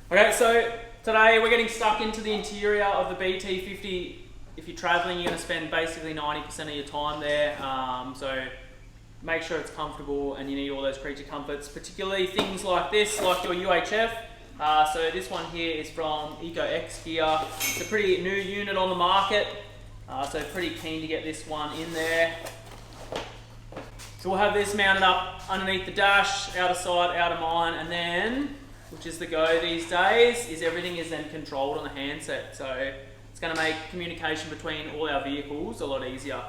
Okay, so today we're getting stuck into the interior of the BT50. If you're traveling, you're going to spend basically 90% of your time there. So make sure it's comfortable, and you need all those creature comforts, particularly things like this, like your UHF. So this one here is from X Gear. It's a pretty new unit on the market, so pretty keen to get this one in there. So we'll have this mounted up underneath the dash, out of sight, out of mind, and then, which is the go these days, is everything is then controlled on the handset. So it's going to make communication between all our vehicles a lot easier.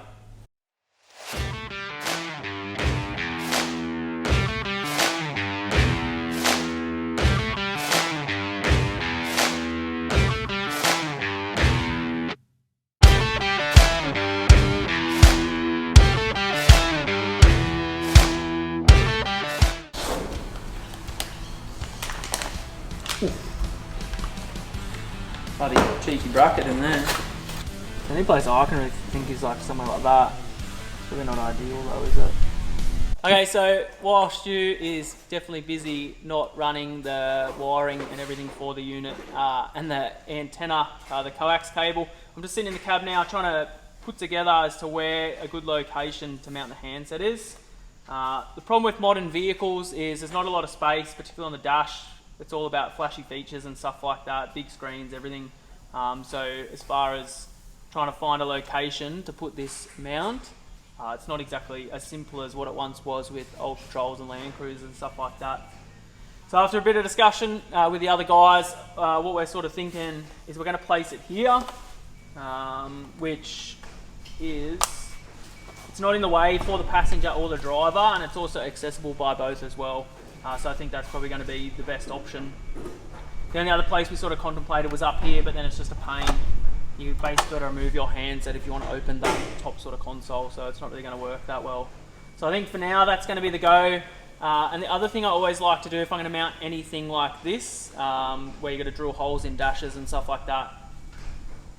Bloody cheeky bracket in there. The only place I can really think is like somewhere like that. Probably not ideal though, is it? Okay, so while Stu is definitely busy not running the wiring and everything for the unit and the antenna, the coax cable, I'm just sitting in the cab now trying to put together as to where a good location to mount the handset is. The problem with modern vehicles is there's not a lot of space, particularly on the dash. It's all about flashy features and stuff like that, big screens, everything. So as far as trying to find a location to put this mount, it's not exactly as simple as what it once was with old Patrols and Land Cruisers and stuff like that. So after a bit of discussion with the other guys, what we're sort of thinking is we're going to place it here, which is, it's not in the way for the passenger or the driver, and it's also accessible by both as well. So I think that's probably going to be the best option. The only other place we sort of contemplated was up here, but then it's just a pain. You basically got to remove your handset if you want to open that top sort of console, so it's not really going to work that well. So I think for now that's going to be the go. And the other thing I always like to do if I'm going to mount anything like this, where you've got to drill holes in dashes and stuff like that,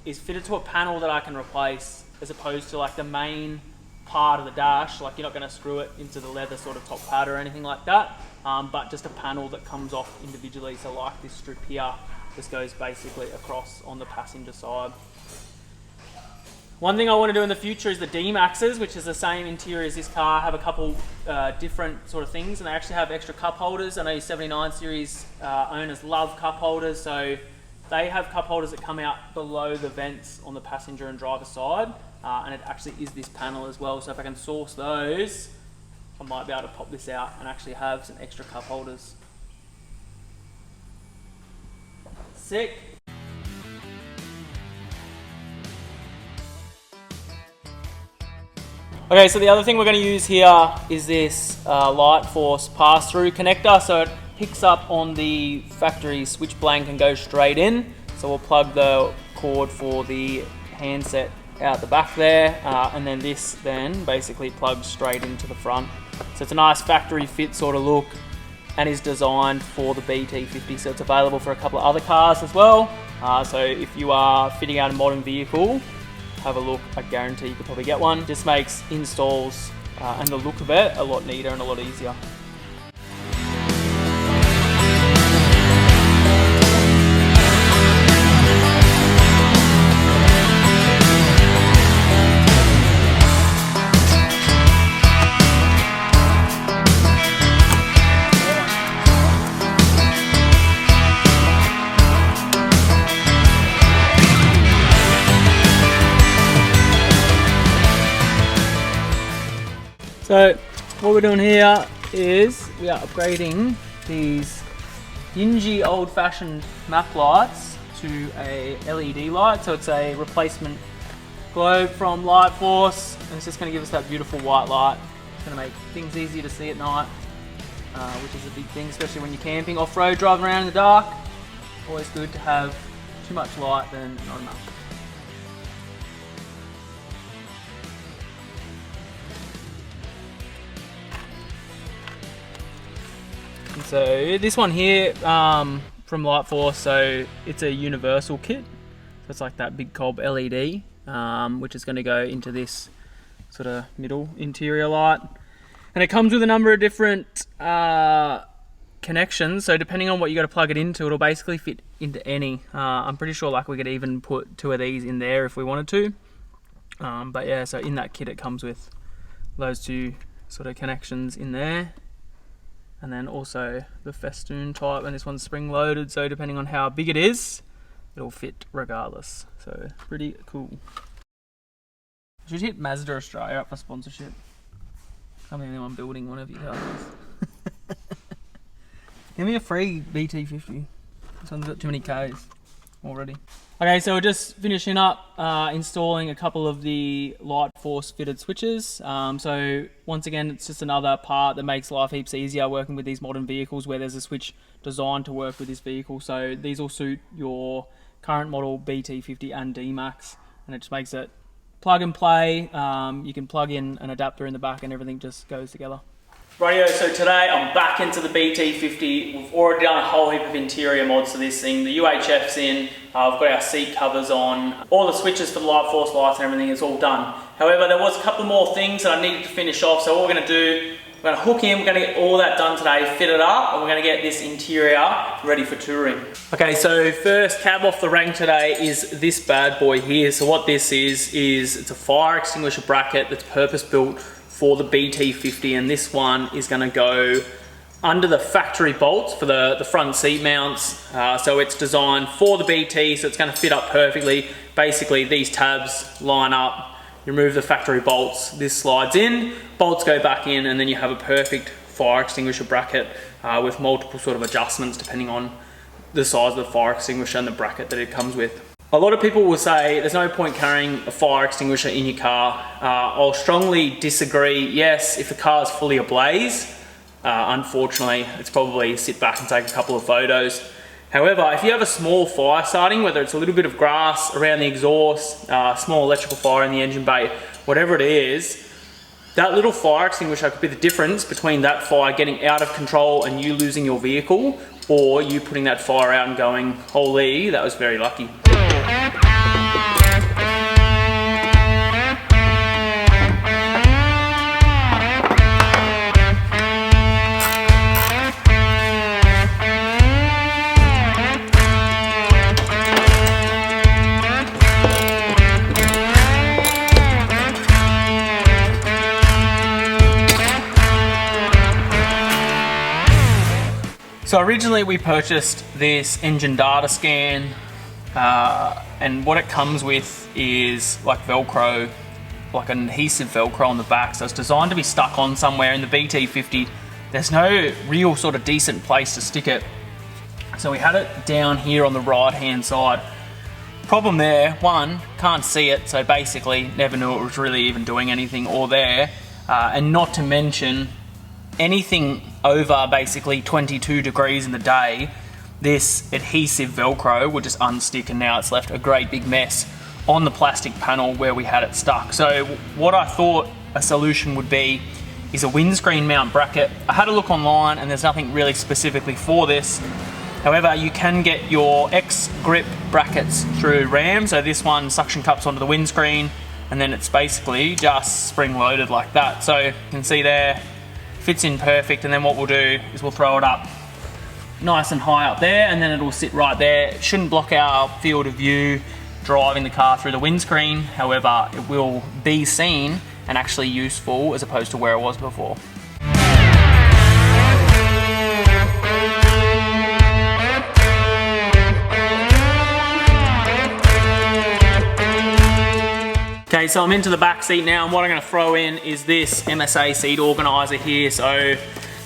is fit it to a panel that I can replace, as opposed to like the main part of the dash. Like, you're not going to screw it into the leather sort of top pad or anything like that, but just a panel that comes off individually. So like this strip here, this goes basically across on the passenger side. One thing I want to do in the future is the D-Maxes, which is the same interior as this car, have a couple different sort of things, and they actually have extra cup holders. I know your 79 series owners love cup holders, so they have cup holders that come out below the vents on the passenger and driver side, and it actually is this panel as well. So if I can source those, I might be able to pop this out and actually have some extra cup holders. Sick. Okay, so the other thing we're going to use here is this light force pass-through connector. So it picks up on the factory switch blank and goes straight in. So we'll plug the cord for the handset out the back there, and then this then basically plugs straight into the front. So it's a nice factory fit sort of look, and is designed for the BT50, so it's available for a couple of other cars as well. So if you are fitting out a modern vehicle, have a look. I guarantee you could probably get one. Just makes installs and the look of it a lot neater and a lot easier. So what we're doing here is we are upgrading these dingy old-fashioned map lights to a LED light. So it's a replacement globe from Light Force, and it's just going to give us that beautiful white light. It's going to make things easier to see at night, which is a big thing, especially when you're camping off-road, driving around in the dark. Always good to have too much light than not enough. So this one here from Light Force, so it's a universal kit. So it's like that big cob LED, which is going to go into this sort of middle interior light. And it comes with a number of different connections, so depending on what you got to plug it into, it'll basically fit into any. I'm pretty sure like we could even put 2 of these in there if we wanted to. But yeah, so in that kit it comes with those 2 sort of connections in there, and then also the festoon type, and this one's spring loaded, so depending on how big it is, it'll fit regardless. So pretty cool. I should hit Mazda Australia up for sponsorship. I'm the only one building one of your cars. Give me a free BT50. This one's got too many Ks already. Okay, so we're just finishing up installing a couple of the light force fitted switches. So once again, it's just another part that makes life heaps easier working with these modern vehicles where there's a switch designed to work with this vehicle. So these will suit your current model BT50 and D-Max, and it just makes it plug and play. You can plug in an adapter in the back and everything just goes together. Rightio, so today I'm back into the BT50. We've already done a whole heap of interior mods to this thing. The UHF's in, we've got our seat covers on, all the switches for the light force lights and everything is all done. However, there was a couple more things that I needed to finish off, so what we're going to do, we're going to hook in, we're going to get all that done today, fit it up, and we're going to get this interior ready for touring. Okay, so first cab off the rank today is this bad boy here. So what this is it's a fire extinguisher bracket that's purpose built for the BT50, and this one is going to go under the factory bolts for the front seat mounts. So it's designed for the BT, so it's going to fit up perfectly. Basically these tabs line up, you remove the factory bolts, this slides in, bolts go back in, and then you have a perfect fire extinguisher bracket with multiple sort of adjustments depending on the size of the fire extinguisher and the bracket that it comes with. A lot of people will say there's no point carrying a fire extinguisher in your car. I'll strongly disagree. Yes, if the car is fully ablaze, unfortunately, it's probably sit back and take a couple of photos. However, if you have a small fire starting, whether it's a little bit of grass around the exhaust, small electrical fire in the engine bay, whatever it is, that little fire extinguisher could be the difference between that fire getting out of control and you losing your vehicle, or you putting that fire out and going, holy, that was very lucky. So originally we purchased this engine data scan, and what it comes with is like Velcro, like an adhesive Velcro on the back. So it's designed to be stuck on somewhere. In the BT50, there's no real sort of decent place to stick it. So we had it down here on the right hand side. Problem there, one, can't see it, so basically never knew it was really even doing anything or there. And not to mention, anything over basically 22 degrees in the day, this adhesive Velcro would just unstick, and now it's left a great big mess on the plastic panel where we had it stuck. So what I thought a solution would be is a windscreen mount bracket. I had a look online and there's nothing really specifically for this. However, you can get your X-grip brackets through RAM. So this one suction cups onto the windscreen, and then it's basically just spring loaded like that. So you can see there, fits in perfect, and then what we'll do is we'll throw it up nice and high up there, and then it'll sit right there. It shouldn't block our field of view driving the car through the windscreen. However, it will be seen and actually useful as opposed to where it was before. Okay, so I'm into the back seat now, and what I'm going to throw in is this MSA seat organizer here. So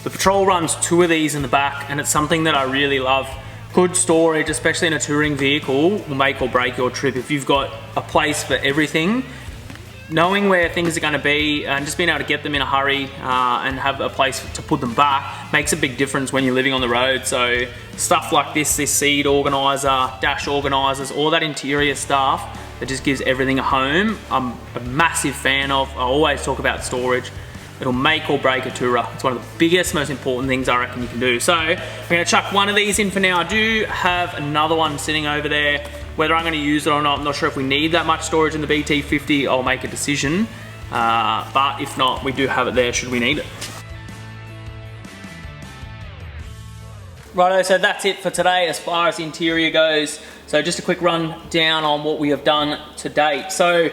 the Patrol runs 2 of these in the back, and it's something that I really love. Good storage, especially in a touring vehicle, will make or break your trip. If you've got a place for everything, knowing where things are going to be and just being able to get them in a hurry and have a place to put them back makes a big difference when you're living on the road. So stuff like this seat organizer, dash organizers, all that interior stuff that just gives everything a home, I'm a massive fan of. I always talk about storage. It'll make or break a tourer. It's one of the biggest, most important things I reckon you can do. So I'm gonna chuck one of these in for now. I do have another one sitting over there. Whether I'm gonna use it or not, I'm not sure if we need that much storage in the BT50. I'll make a decision. But if not, we do have it there should we need it. Righto, so that's it for today as far as the interior goes. So just a quick run down on what we have done to date. So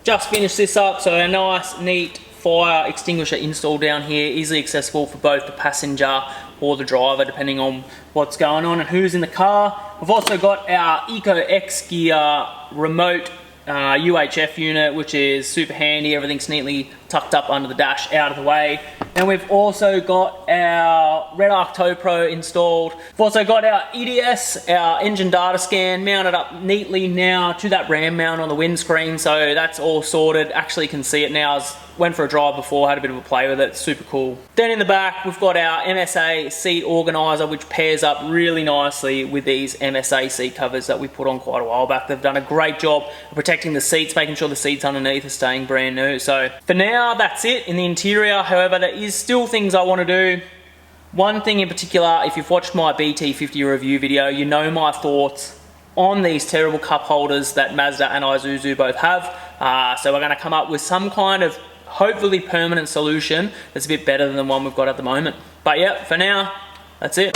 just finished this up, so a nice neat fire extinguisher install down here, easily accessible for both the passenger or the driver depending on what's going on and who's in the car. We've also got our Eco X Gear remote UHF unit, which is super handy. Everything's neatly tucked up under the dash, out of the way. And we've also got our REDARC TOWPRO installed. We've also got our EDS, our engine data scan, mounted up neatly now to that RAM mount on the windscreen, so that's all sorted. Actually can see it now. Went for a drive before, had a bit of a play with it, super cool. Then in the back, we've got our MSA seat organizer, which pairs up really nicely with these MSA seat covers that we put on quite a while back. They've done a great job of protecting the seats, making sure the seats underneath are staying brand new. So for now, that's it in the interior. However, there is still things I want to do. One thing in particular, if you've watched my BT50 review video, you know my thoughts on these terrible cup holders that Mazda and Isuzu both have. So we're going to come up with some kind of hopefully permanent solution that's a bit better than the one we've got at the moment. But yeah, for now, that's it.